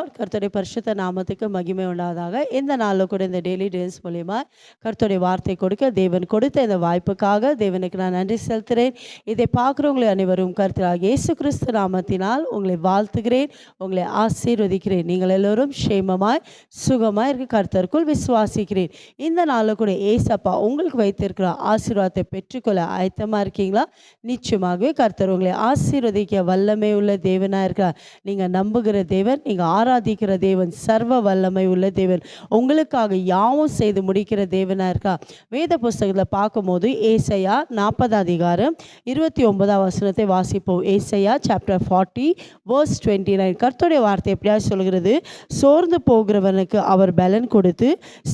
Lord. கர்த்தருடைய பரிசுத்த நாமத்துக்கு மகிமை உண்டாவதாக. இந்த நாளில் கூட இந்த டெய்லி டேஸ் மூலியமா கர்த்தருடைய வார்த்தை கொடுக்க தேவன் கொடுத்த இந்த வாய்ப்புக்காக தேவனுக்கு நான் நன்றி செலுத்துகிறேன். இதை பார்க்குறவங்களை அனைவரும் கர்த்தராகிய இயேசு கிறிஸ்து நாமத்தினால் உங்களை வாழ்த்துகிறேன், உங்களை ஆசீர்வதிக்கிறேன். நீங்கள் எல்லோரும் க்ஷேமமாய் சுகமாய் இருக்க கர்த்தருக்குள் விசுவாசிக்கிறேன். இந்த நாளில் கூட ஏசப்பா உங்களுக்கு வைத்திருக்கிற ஆசீர்வாதத்தை பெற்றுக்கொள்ள ஆயத்தமாக இருக்கீங்களா? நிச்சயமாகவே கர்த்தர் உங்களை ஆசீர்வதிக்க வல்லமை உள்ள தேவனாக இருக்கிறார். நீங்கள் நம்புகிற தேவன், நீங்கள் ஆராதிக்கிற தேவன் சர்வ வல்லமை உள்ள தேவன், உங்களுக்காக யாவும் செய்து முடிக்கிற தேவனாக இருக்கா. வேத புஸ்தகத்தில் பார்க்கும்போது ஏசையா 40 அதிகாரம் 29 வசனத்தை வாசிப்போம். ஏசையா சாப்டர் 40 verse 29. கர்த்தருடைய வார்த்தை எப்படியா சொல்கிறது? சோர்ந்து போகிறவனுக்கு அவர் பலன் கொடுத்து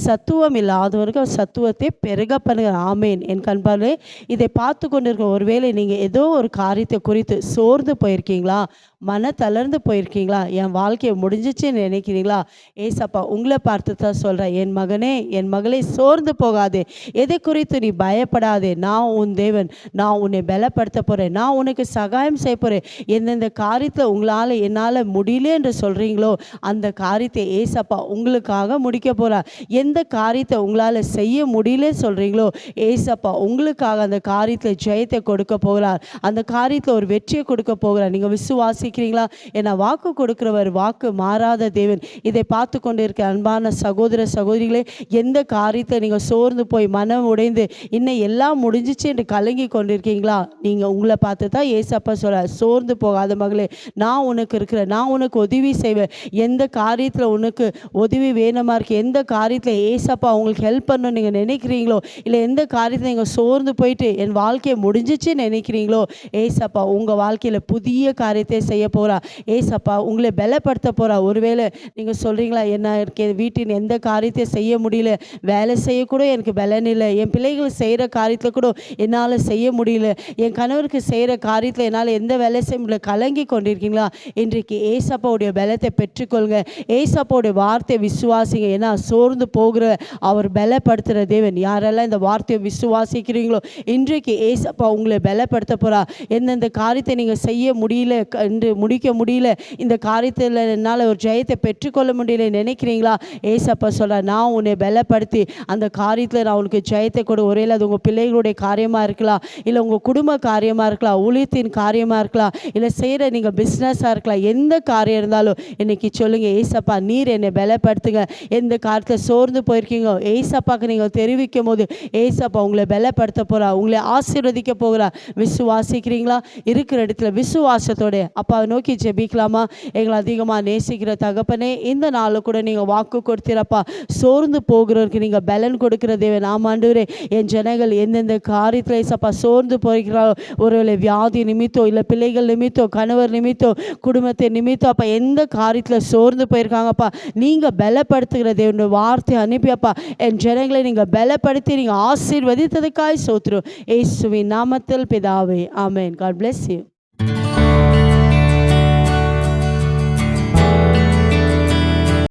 சத்துவம் இல்லாதவருக்கு அவர் சத்துவத்தை பெருக பண்ணுகிற. ஆமேன். என் கண்பாலே இதை பார்த்து கொண்டிருக்க ஒருவேளை நீங்கள் ஏதோ ஒரு காரியத்தை குறித்து சோர்ந்து போயிருக்கீங்களா? மன தளர்ந்து போயிருக்கீங்களா? என் வாழ்க்கையை முடிஞ்சிச்சுன்னு நினைக்கிறீங்களா? ஏசப்பா உங்களை பார்த்து தான் சொல்கிறேன், என் மகனே, என் மகளே, சோர்ந்து போகாதே, எதை குறித்து நீ பயப்படாதே. நான் உன் தேவன், நான் உன்னை பலப்படுத்த போகிறேன், நான் உனக்கு சகாயம் செய்ய போகிறேன். எந்தெந்த காரியத்தில் உங்களால் என்னால் முடியல என்று சொல்கிறீங்களோ அந்த காரியத்தை ஏசப்பா உங்களுக்காக முடிக்க போகிறார். எந்த காரியத்தை உங்களால் செய்ய முடியல சொல்கிறீங்களோ ஏசப்பா உங்களுக்காக அந்த காரியத்தில் ஜெயத்தை கொடுக்க போகிறார், அந்த காரியத்தில் ஒரு வெற்றியை கொடுக்க போகிறார். நீங்கள் விசுவாசிக்கிறீங்களா? ஏன்னா வாக்கு கொடுக்கிறவர் வாக்கு மாறாத தேவன். இதை பார்த்து கொண்டு இருக்க அன்பான சகோதர சகோதரிகளே, எந்த காரியத்தை நீங்கள் சோர்ந்து போய் மனம் உடைந்து இன்னும் எல்லாம் முடிஞ்சிச்சு என்று கலங்கி கொண்டிருக்கீங்களா? நீங்கள் உங்களை பார்த்து தான் ஏசப்பா சொல்ல, சோர்ந்து போகாத மகளே, நான் உனக்கு இருக்கிறேன், நான் உனக்கு உதவி செய்வேன். எந்த காரியத்தில் உனக்கு உதவி வேணுமா இருக்கு, எந்த காரியத்தில் ஏசப்பா உங்களுக்கு ஹெல்ப் பண்ணணும் நீங்கள் நினைக்கிறீங்களோ, இல்லை எந்த காரியத்தில் நீங்கள் சோர்ந்து போயிட்டு என் வாழ்க்கையை முடிஞ்சிச்சுன்னு நினைக்கிறீங்களோ ஏசப்பா உங்கள் வாழ்க்கையில் புதிய காரியத்தை செய்ய போகிறா. ஏசப்பா உங்களை பலப்படுத்த போகிறா. ஒருவேளை நீங்கள் சொல்கிறீங்களா, என்ன இருக்கு வீட்டின் எந்த காரியத்தை செய்ய முடியல, வேலை செய்யக்கூட எனக்கு பலன் இல்லை, என் பிள்ளைகள் செய்கிற காரியத்தில் கூட என்னால் செய்ய முடியல, என் கணவருக்கு செய்கிற காரியத்தில் என்னால் எந்த வேலை செய்ய முடியல, கலங்கி கொண்டிருக்கீங்களா? இன்றைக்கு ஏசப்பாவுடைய பலத்தை பெற்றுக்கொள்ளுங்க. ஏசப்பாவுடைய வார்த்தையை விசுவாசிங்க. ஏன்னா சோர்ந்து போகிற அவர் பலப்படுத்துகிற தேவன். யாரெல்லாம் இந்த வார்த்தையை விசுவாசிக்கிறீங்களோ இன்றைக்கு ஏசப்பா உங்களை பலப்படுத்த போகிறா. எந்தெந்த காரியத்தை நீங்கள் செய்ய முடியல என்று முடிக்க முடியல, இந்த காரியத்தில் என்னால் ஒரு ஜெயத்தை பெற்றுக்கொள்ள முடியல நினைக்கிறீங்களா? ஏசப்பா சொல்ல, நான் உன்னை பலப்படுத்தி அந்த காரியத்தில் நான் உனக்கு ஜெயத்தை கொடு. ஒரேல அது உங்கள் பிள்ளைகளுடைய காரியமாக இருக்கலாம், இல்லை உங்கள் குடும்ப காரியமாக இருக்கலாம், ஊழியத்தின் காரியமாக இருக்கலாம், இல்லை செய்கிற நீங்கள் பிஸ்னஸாக இருக்கலாம். எந்த காரியம் இருந்தாலும் இன்னைக்கு சொல்லுங்கள், ஏசப்பா நீர் என்னை பலப்படுத்துங்க. எந்த காரியத்தில் சோர்ந்து போயிருக்கீங்க ஏசப்பாக்கு நீங்கள் தெரிவிக்கும் போது ஏசப்பா உங்களை பலப்படுத்த போகிறா, உங்களை ஆசீர்வதிக்க போகிறா. விசுவாசிக்கிறீங்களா? இருக்கிற இடத்துல விசுவாசத்தோட அப்பாவை நோக்கி ஜெபிக்கலாமா? எங்களை அதிகமாக நேசிக்கிற தகப்பனே, இந்த நாளில் கூட நீங்கள் வாக்கு கொடுத்தீரப்பா, சோர்ந்து போகிறவருக்கு நீங்கள் பலன் கொடுக்கிற தேவன். ஆமாண்டவரே, என் ஜனங்கள் எந்தெந்த காரியத்தில் ஏசப்பா சோர்ந்து போகிறாரோ, ஒருவேளை வியாதி நிமித்தம், இல்லை பிள்ளைகள் நிமித்தம், கணவர் நிமித்தம், குடும்பத்தை நிமித்தம், அப்பா எந்த காரியத்தில் சோர்ந்து போயிருக்காங்கப்பா, நீங்கள் பலப்படுத்துகிற தேவனுடைய வார்த்தை அனுப்பியப்பா என் ஜனங்களை நீங்கள் பலப்படுத்தி நீங்கள் ஆசீர்வதித்ததுக்காய் சோத்திரம். இயேசுவின் நாமத்தில் பிதாவே, ஆமென். God bless you.